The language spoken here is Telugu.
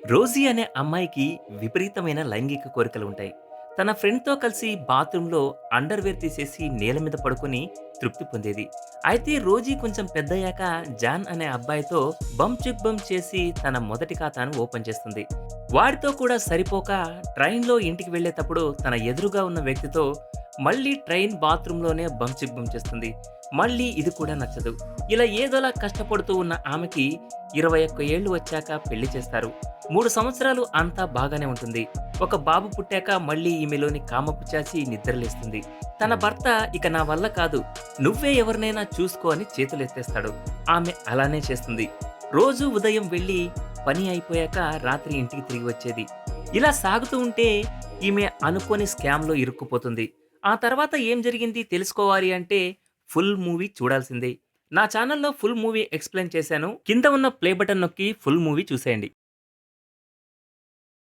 రోజీ అనే అమ్మాయికి విపరీతమైన లైంగిక కోరికలుంటాయి. తన ఫ్రెండ్‌తో కలిసి బాత్రూమ్‌లో అండర్‌వేర్ తీసేసి నేల మీద పడుకొని తృప్తి పొందేది. అయితే రోజీ కొంచెం పెద్దయ్యాక జాన్ అనే అబ్బాయితో బమ్ చిక్ బమ్ చేసి తన మొదటి ఖాతాను ఓపెన్ చేస్తుంది. వాడితో కూడా సరిపోక ట్రైన్‌లో ఇంటికి వెళ్ళేటప్పుడు తన ఎదురుగా ఉన్న వ్యక్తితో మళ్ళీ ట్రైన్ బాత్రూమ్‌లోనే బమ్ చిక్ బమ్ చేస్తుంది. మళ్ళీ ఇది కూడా నచ్చదు. ఇలా ఏదోలా కష్టపడుతూ ఉన్న ఆమెకి 21 ఏళ్లు వచ్చాక పెళ్లి చేస్తారు. 3 సంవత్సరాలు అంతా బాగానే ఉంటుంది. ఒక బాబు పుట్టాక మళ్ళీ ఈమెలోని కామపిచాచి నిద్రలేస్తుంది. తన భర్త ఇక నా వల్ల కాదు, నువ్వే ఎవరినైనా చూసుకో అని చేతులెత్తేస్తాడు. ఆమె అలానే చేస్తుంది. రోజూ ఉదయం వెళ్ళి పని అయిపోయాక రాత్రి ఇంటికి తిరిగి వచ్చేది. ఇలా సాగుతూ ఉంటే ఈమె అనుకోని స్కామ్‌లో ఇరుక్కుపోతుంది. ఆ తర్వాత ఏం జరిగింది తెలుసుకోవాలి అంటే ఫుల్ మూవీ చూడాల్సిందే. నా ఛానెల్‌లో ఫుల్ మూవీ ఎక్స్‌ప్లెయిన్ చేశాను. కింద ఉన్న ప్లే బటన్ నొక్కి ఫుల్ మూవీ చూసేయండి.